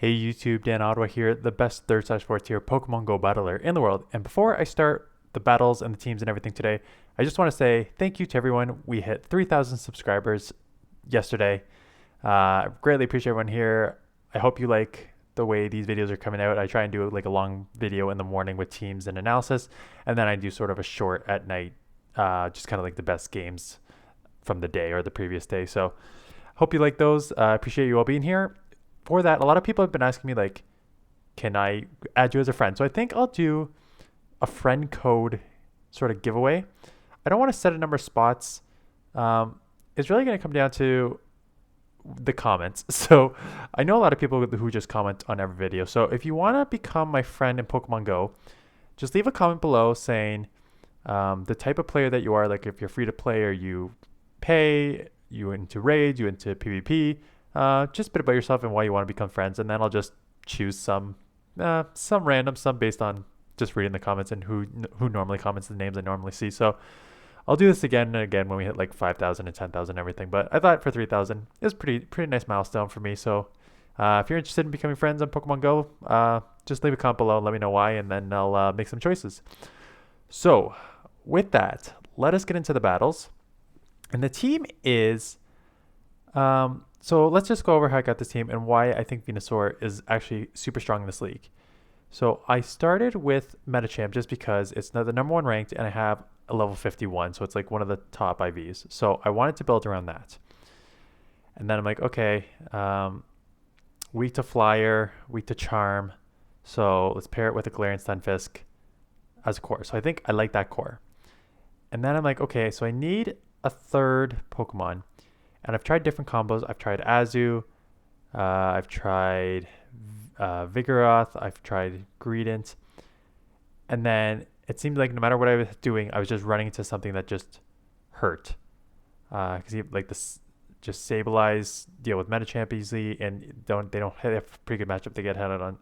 Hey YouTube, Dan Ottawa here, the best third slash fourth tier Pokemon Go battler in the world. And before I start the battles and the teams and everything today, I just want to say thank you to everyone. We hit 3,000 subscribers yesterday. I greatly appreciate everyone here. I hope you like the way these videos are coming out. I try and do like a long video in the morning with teams and analysis, and then I do sort of a short at night, just kind of like the best games from the day or the previous day. So hope you like those. I appreciate you all being here. For that, a lot of people have been asking me like, can I add you as a friend? So I think I'll do a friend code sort of giveaway. I don't want to set a number of spots. It's really going to come down to the comments. So I know a lot of people who just comment on every video. So if you want to become my friend in Pokemon Go, just leave a comment below saying the type of player that you are. Like if you're free to play or you pay, you into raids, you into PvP. Just a bit about yourself and why you want to become friends, and then I'll just choose some random, some based on just reading the comments and who normally comments, the names I normally see. So I'll do this again and again when we hit like 5,000 and 10,000 and everything. But I thought for 3,000 is pretty nice milestone for me. So if you're interested in becoming friends on Pokemon Go, just leave a comment below and let me know why, and then I'll make some choices. So with that, let us get into the battles, and the team is. So let's just go over how I got this team and why I think Venusaur is actually super strong in this league. So I started with Medicham just because it's the number one ranked and I have a level 51. So it's like one of the top IVs. So I wanted to build around that. And then I'm like, okay, weak to Flyer, weak to Charm. So let's pair it with a Galarian Stunfisk as a core. So I think I like that core. And then I'm like, okay, so I need a third Pokemon. And I've tried different combos. I've tried Azu, I've tried Vigoroth, I've tried Greedent. And then it seemed like no matter what I was doing, I was just running into something that just hurt. Because like this, just Sableye, deal with Medicham easily, and they have a pretty good matchup. They get headed on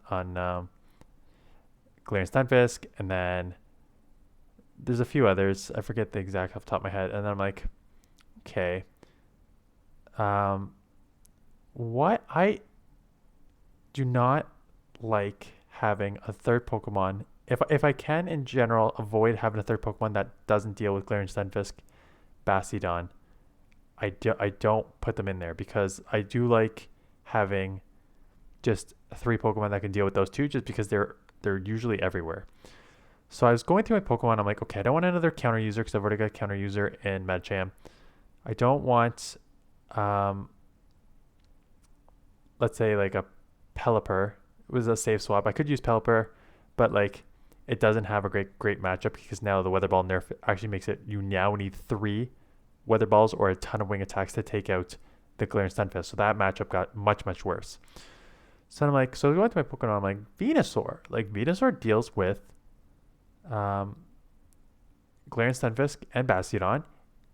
Galarian Stunfisk, and then there's a few others. I forget the exact off the top of my head. And then I'm like, okay. What I do not like having a third Pokemon. If I can in general avoid having a third Pokemon that doesn't deal with Galarian Stunfisk, Bastiodon, I don't put them in there because I do like having just three Pokemon that can deal with those two, just because they're usually everywhere. So I was going through my Pokemon. I'm like, okay, I don't want another counter user because I've already got a counter user in Medicham. I don't want let's say like a Pelipper. It was a safe swap. I could use Pelipper, but like it doesn't have a great matchup because now the Weather Ball nerf actually makes it you now need 3 Weather Balls or a ton of wing attacks to take out the Galarian Stunfisk. So that matchup got much worse. So I'm like, so going to my Pokemon, I'm like, Venusaur. Like Venusaur deals with Galarian Stunfisk and Bastiodon.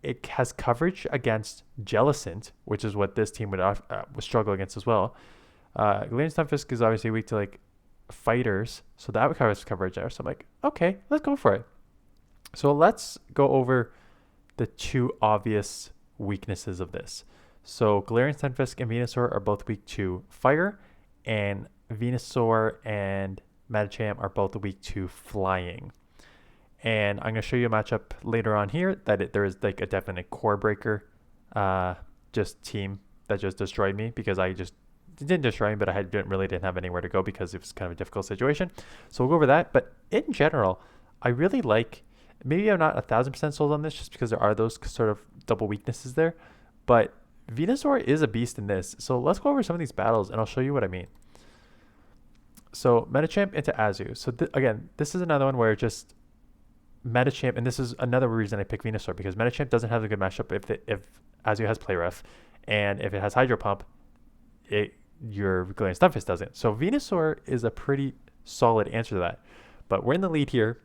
It has coverage against Jellicent, which is what this team would struggle against as well. Galarian Stunfisk is obviously weak to like fighters, so that would coverage there. So I'm like, okay, let's go for it. So let's go over the two obvious weaknesses of this. So Galarian Stunfisk and Venusaur are both weak to fire, and Venusaur and Medicham are both weak to flying. And I'm going to show you a matchup later on here that there is like a definite core breaker just team that just destroyed me, because it didn't destroy me, but I didn't have anywhere to go because it was kind of a difficult situation. So we'll go over that. But in general, I really like, maybe I'm not 1,000% sold on this just because there are those sort of double weaknesses there. But Venusaur is a beast in this. So let's go over some of these battles and I'll show you what I mean. So Medicham into Azu. So again, this is another one where just Medicham, and this is another reason I pick Venusaur, because Medicham doesn't have a good matchup if Azu has Play Rough, and if it has Hydro Pump, your Galarian Stunfisk doesn't. So Venusaur is a pretty solid answer to that. But we're in the lead here,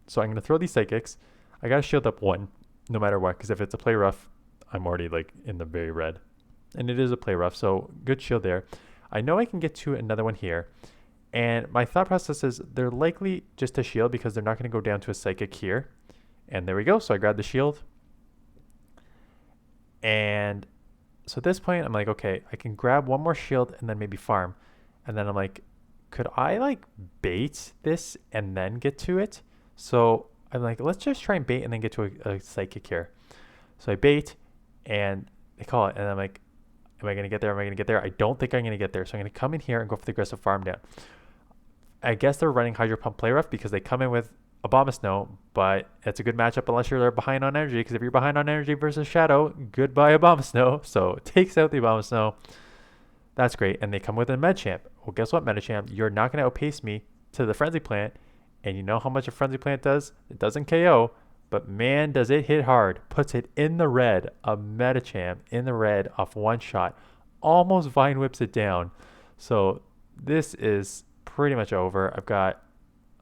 so I'm going to throw these Psychics. I got to shield up 1, no matter what, because if it's a Play Rough, I'm already like in the very red. And it is a Play Rough, so good shield there. I know I can get to another one here. And my thought process is they're likely just to shield because they're not going to go down to a Psychic here. And there we go. So I grabbed the shield. And so at this point, I'm like, okay, I can grab one more shield and then maybe farm. And then I'm like, could I like bait this and then get to it? So I'm like, let's just try and bait and then get to a psychic here. So I bait and they call it. And I'm like, am I going to get there? Am I going to get there? I don't think I'm going to get there. So I'm going to come in here and go for the aggressive farm down. I guess they're running Hydro Pump Play Rough because they come in with Abomasnow, but it's a good matchup unless you're behind on energy, because if you're behind on energy versus Shadow, goodbye Abomasnow. So it takes out the Abomasnow. That's great. And they come with a Medicham. Well, guess what, Medicham? You're not going to outpace me to the Frenzy Plant. And you know how much a Frenzy Plant does? It doesn't KO, but man, does it hit hard. Puts it in the red. A Medicham in the red off one shot. Almost Vine Whips it down. So this is pretty much over. I've got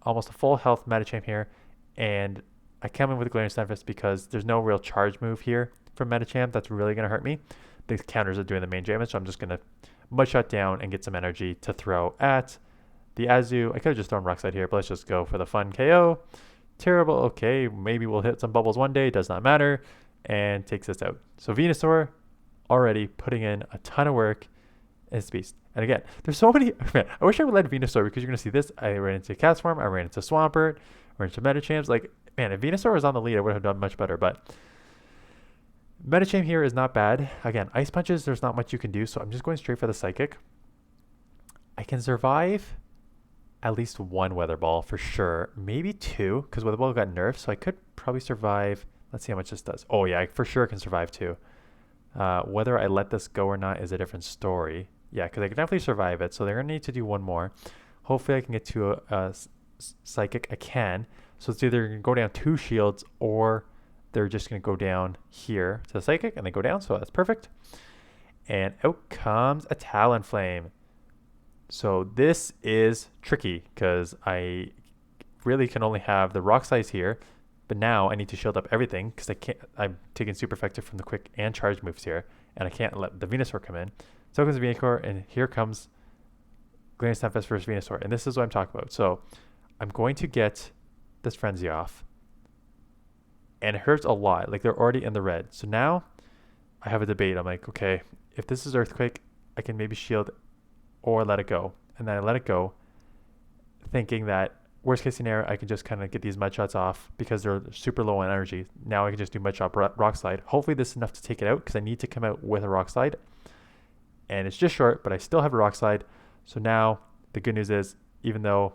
almost a full health Medicham here, and I come in with a Galarian Stunfisk because there's no real charge move here from Medicham that's really going to hurt me. The counters are doing the main damage, so I'm just going to Mud Shot down and get some energy to throw at the Azu. I could have just thrown Rock Slide here, but let's just go for the fun KO. Terrible. Okay, maybe we'll hit some bubbles one day. Does not matter. And takes us out. So Venusaur already putting in a ton of work. It's beast. And again, there's so many. Man, I wish I would let Venusaur, because you're going to see this. I ran into Castform. I ran into Swampert. I ran into Medichams. Like, man, if Venusaur was on the lead, I would have done much better. But Medicham here is not bad. Again, Ice Punches, there's not much you can do. So I'm just going straight for the Psychic. I can survive at least one Weather Ball for sure. Maybe two, because Weather Ball got nerfed. So I could probably survive. Let's see how much this does. Oh, yeah, I for sure can survive two. Whether I let this go or not is a different story. Yeah, because I can definitely survive it. So they're going to need to do one more. Hopefully I can get to a Psychic. I can. So it's either going to go down 2 shields, or they're just going to go down here to the Psychic and they go down. So that's perfect. And out comes a Talonflame. So this is tricky because I really can only have the Rock Slides here. But now I need to shield up everything because I'm taking super effective from the quick and charge moves here. And I can't let the Venusaur come in. So comes the Venusaur, and here comes Galarian Stunfisk versus Venusaur. And this is what I'm talking about. So I'm going to get this Frenzy off. And it hurts a lot. Like, they're already in the red. So now I have a debate. I'm like, okay, if this is Earthquake, I can maybe shield or let it go. And then I let it go, thinking that worst case scenario, I can just kind of get these Mud Shots off because they're super low on energy. Now I can just do Mud Shot, Rock Slide. Hopefully this is enough to take it out because I need to come out with a Rock Slide. And it's just short, but I still have a Rock Slide. So now the good news is, even though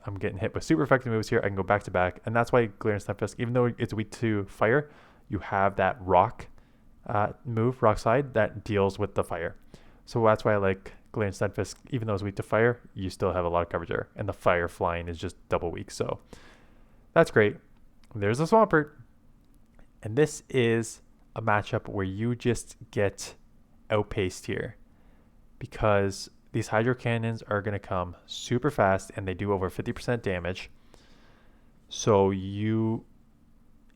I'm getting hit with super effective moves here, I can go back to back. And that's why Galarian Stunfisk, even though it's weak to fire, you have that rock move, Rock Slide, that deals with the fire. So that's why I like Galarian Stunfisk. Even though it's weak to fire, you still have a lot of coverage there. And the fire flying is just double weak. So that's great. There's a Swampert. And this is a matchup where you just get outpaced here, because these Hydro Cannons are going to come super fast and they do over 50% damage. So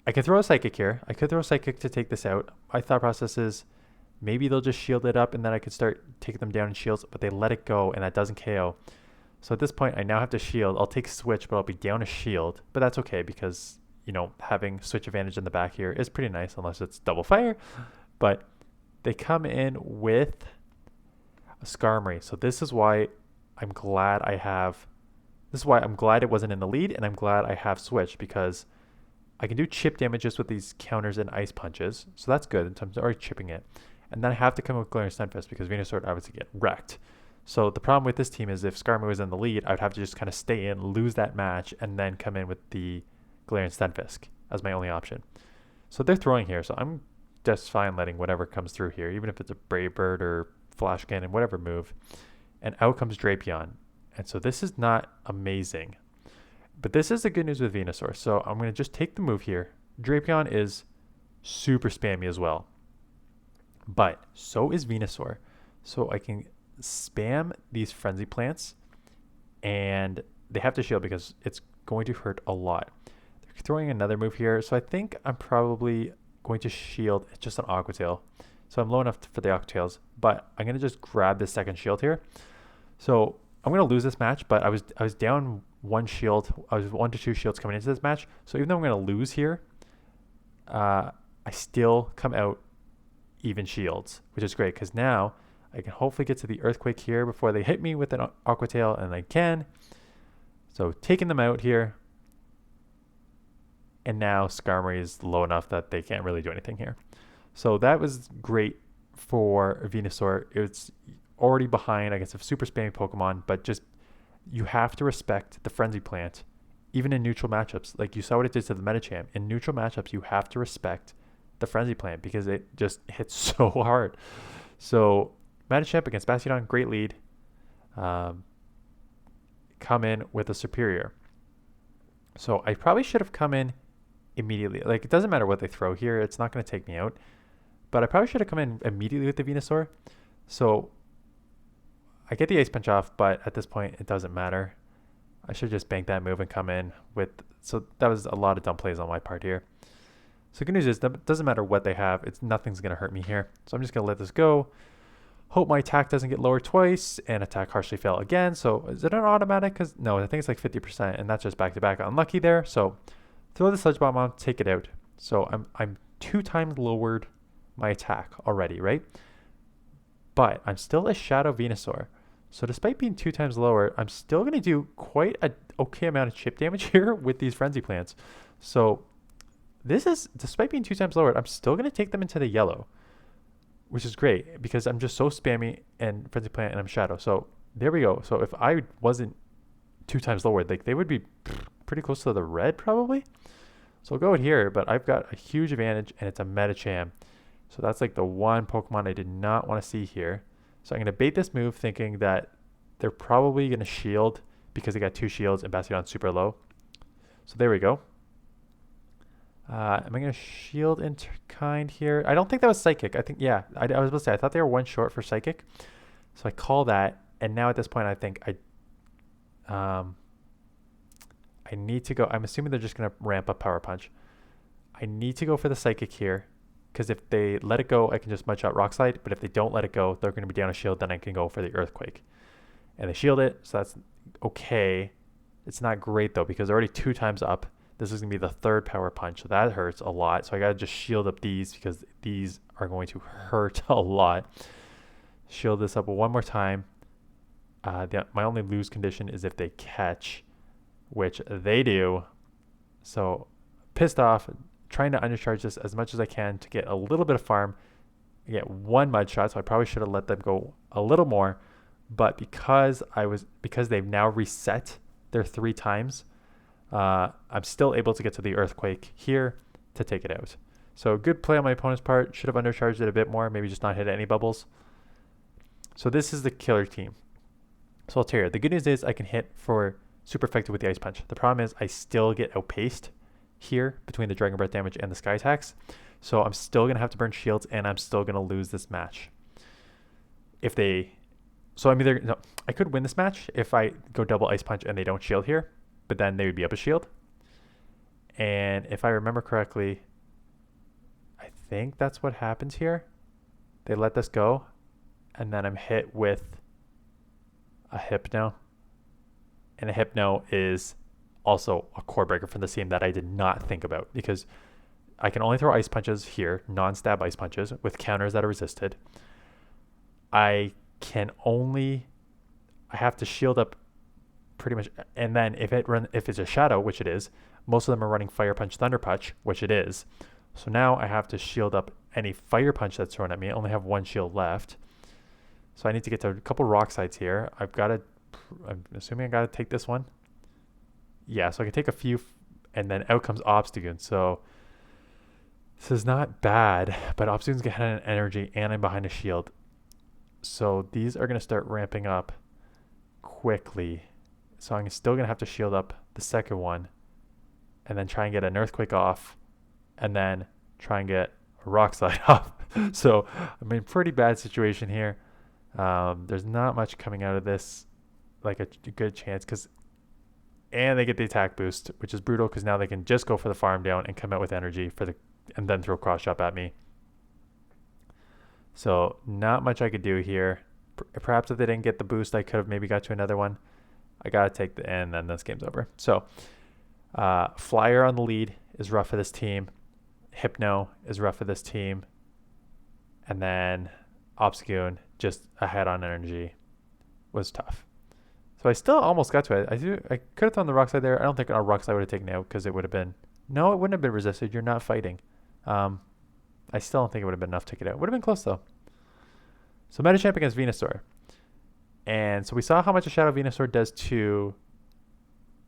I can throw a Psychic here. I could throw a Psychic to take this out. My thought process is maybe they'll just shield it up and then I could start taking them down in shields, but they let it go and that doesn't KO. So at this point, I now have to shield. I'll take Switch, but I'll be down a shield. But that's okay because, you know, having Switch advantage in the back here is pretty nice unless it's double fire. But they come in with a Skarmory. So this is why I'm glad it wasn't in the lead, and I'm glad I have Switch, because I can do chip damages with these counters and Ice Punches. So that's good in terms of already chipping it. And then I have to come with Galarian Stunfisk because Venusaur would obviously get wrecked. So the problem with this team is if Skarmory was in the lead, I would have to just kind of stay in, lose that match, and then come in with the Galarian Stunfisk as my only option. So they're throwing here, so I'm just fine letting whatever comes through here, even if it's a Brave Bird or Flash Cannon, whatever move. And out comes Drapion. And so this is not amazing. But this is the good news with Venusaur. So I'm going to just take the move here. Drapion is super spammy as well. But so is Venusaur. So I can spam these Frenzy Plants. And they have to shield because it's going to hurt a lot. They're throwing another move here. So I think I'm probably going to shield. It's just an Aqua Tail. So I'm low enough for the Aqua Tails. But I'm going to just grab this second shield here. So I'm going to lose this match, but I was down one shield. I was 1 to 2 shields coming into this match. So even though I'm going to lose here, I still come out even shields, which is great because now I can hopefully get to the Earthquake here before they hit me with an Aqua Tail, and I can. So taking them out here. And now Skarmory is low enough that they can't really do anything here. So that was great for Venusaur. It's already behind, I guess, a super spammy Pokemon, but just you have to respect the Frenzy Plant, even in neutral matchups. Like you saw what it did to the Medicham. In neutral matchups, you have to respect the Frenzy Plant because it just hits so hard. So Medicham against Bastiodon, great lead. Come in with a Superior. So I probably should have come in immediately. Like, it doesn't matter what they throw here. It's not going to take me out. But I probably should have come in immediately with the Venusaur. So I get the Ice Punch off, but at this point, it doesn't matter. I should just bank that move and come in with... So that was a lot of dumb plays on my part here. So good news is, it doesn't matter what they have. Nothing's going to hurt me here. So I'm just going to let this go. Hope my attack doesn't get lowered twice and attack harshly fail again. So is it an automatic? Because no, I think it's like 50%, and that's just back-to-back unlucky there. So throw the Sludge Bomb on, take it out. So I'm 2 times lowered my attack already, right? But I'm still a Shadow Venusaur. So despite being 2 times lower, I'm still going to do quite a okay amount of chip damage here with these Frenzy Plants. So this is, despite being 2 times lowered, I'm still going to take them into the yellow, which is great because I'm just so spammy and Frenzy Plant and I'm Shadow. So there we go. So if I wasn't 2 times lowered, like they would be pretty close to the red probably. So I'll go in here, but I've got a huge advantage and it's a Medicham. So that's like the one Pokemon I did not want to see here. So I'm going to bait this move thinking that they're probably going to shield because they got 2 shields and Bastiodon's super low. So there we go. Am I going to shield into kind here? I don't think that was Psychic. I think, yeah, I was about to say, I thought they were 1 short for Psychic. So I call that. And now at this point, I think I need to go. I'm assuming they're just going to ramp up Power Punch. I need to go for the Psychic here. Because if they let it go, I can just Mud Shot Rock Slide. But if they don't let it go, they're going to be down a shield. Then I can go for the Earthquake. And they shield it. So that's okay. It's not great, though, because they're already 2 times up. This is going to be the 3rd Power Punch. So that hurts a lot. So I got to just shield up these because these are going to hurt a lot. Shield this up one more time. My only lose condition is if they catch, which they do. So pissed off. Trying to undercharge this as much as I can to get a little bit of farm. I get 1 Mud Shot, so I probably should have let them go a little more. But because they've now reset their 3 times, I'm still able to get to the Earthquake here to take it out. So good play on my opponent's part. Should have undercharged it a bit more, maybe just not hit any bubbles. So this is the killer team. So I'll tell you, the good news is I can hit for super effective with the Ice Punch. The problem is I still get outpaced here between the Dragon Breath damage and the Sky attacks. So I'm still going to have to burn shields and I'm still going to lose this match. I could win this match if I go double Ice Punch and they don't shield here, but then they would be up a shield. And if I remember correctly, I think that's what happens here. They let this go and then I'm hit with a Hypno. And a Hypno is also a core breaker from the team that I did not think about because I can only throw Ice Punches here, non-stab Ice Punches with counters that are resisted. I have to shield up pretty much, and then if it's a Shadow, which it is, most of them are running Fire Punch, Thunder Punch, which it is. So now I have to shield up any Fire Punch that's thrown at me. I only have 1 shield left. So I need to get to a couple Rock Slides here. I'm assuming I got to take this one. Yeah, so I can take a few, and then out comes Obstagoon. So this is not bad, but Obstagoon's going to have an energy, and I'm behind a shield. So these are going to start ramping up quickly. So I'm still going to have to shield up the second one, and then try and get an Earthquake off, and then try and get a Rock Slide off. So I'm in a pretty bad situation here. There's not much coming out of this, like a good chance, and they get the attack boost, which is brutal because now they can just go for the farm down and come out with energy and then throw cross chop at me. So not much I could do here. Perhaps if they didn't get the boost, I could have maybe got to another one. I got to take and then this game's over. So Flyer on the lead is rough for this team. Hypno is rough for this team. And then Obstagoon just ahead on energy was tough. So I still almost got to it. I could have thrown the Rock Slide there. I don't think our Rock Slide would have taken it out because it would have been... No, it wouldn't have been resisted. You're not fighting. I still don't think it would have been enough to take it out. Would have been close though. So Medicham against Venusaur. And so we saw how much a Shadow Venusaur does to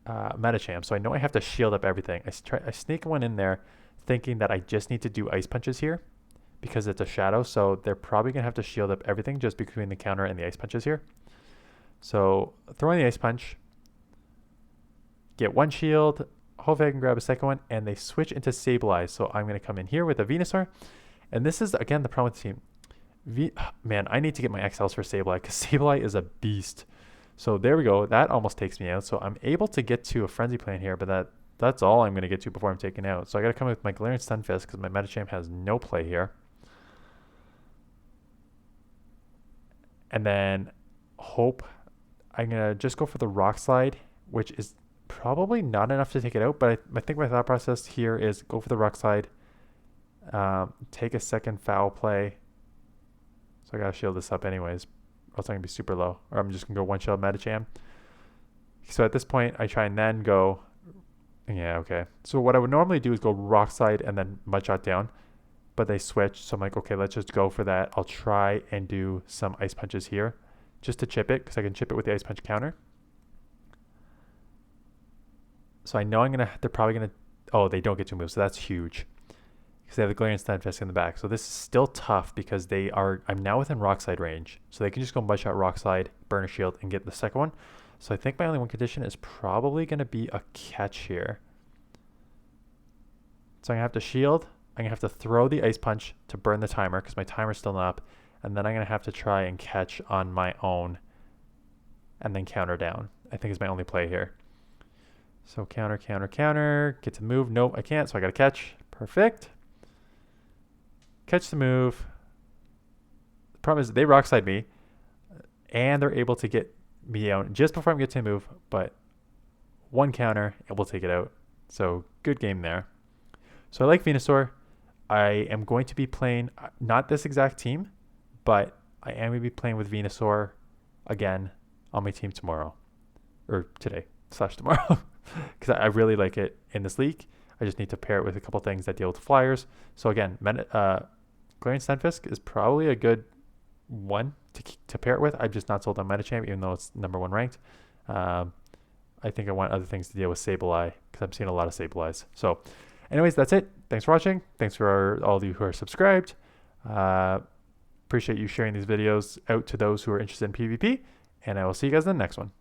Medicham. So I know I have to shield up everything. I sneak one in there thinking that I just need to do Ice Punches here because it's a Shadow. So they're probably going to have to shield up everything just between the counter and the Ice Punches here. So throwing the Ice Punch, get one shield, hopefully I can grab a second one, and they switch into Sableye. So I'm going to come in here with a Venusaur. And this is, again, the problem with the team. Man, I need to get my XLs for Sableye because Sableye is a beast. So there we go. That almost takes me out. So I'm able to get to a Frenzy Plant here, but that's all I'm going to get to before I'm taken out. So I got to come with my Galarian Stunfisk because my Medicham has no play here. And then hope I'm going to just go for the Rock Slide, which is probably not enough to take it out. But I think my thought process here is go for the Rock Slide, take a second foul play. So I got to shield this up anyways, or else I'm going to be super low. Or I'm just going to go one shield Medicham. So at this point, I try and then go... Yeah, okay. So what I would normally do is go Rock Slide and then Mudshot down. But they switch, so I'm like, okay, let's just go for that. I'll try and do some Ice Punches here just to chip it, because I can chip it with the Ice Punch counter. So I know they're probably going to... Oh, they don't get two moves, so that's huge. Because they have the Galarian Stunfisk in the back. So this is still tough because I'm now within Rock Slide range. So they can just go Mudshot, Rock Slide, burn a shield, and get the second one. So I think my only one condition is probably going to be a catch here. So I'm going to have to shield. I'm going to have to throw the Ice Punch to burn the timer because my timer's still not up. And then I'm going to have to try and catch on my own and then counter down. I think is my only play here. So counter, counter, counter. Get to move. Nope, I can't. So I got to catch. Perfect. Catch the move. The problem is they Rock Slide me. And they're able to get me out just before I get to move. But one counter and we'll take it out. So good game there. So I like Venusaur. I am going to be playing, not this exact team, but I am going to be playing with Venusaur again on my team tomorrow. Or today / tomorrow. Because I really like it in this league. I just need to pair it with a couple things that deal with flyers. So again, Galarian Stunfisk is probably a good one to pair it with. I'm just not sold on Medicham, even though it's #1 ranked. I think I want other things to deal with Sableye because I'm seeing a lot of Sableyes. So anyways, that's it. Thanks for watching. Thanks for all of you who are subscribed. Appreciate you sharing these videos out to those who are interested in PvP. And I will see you guys in the next one.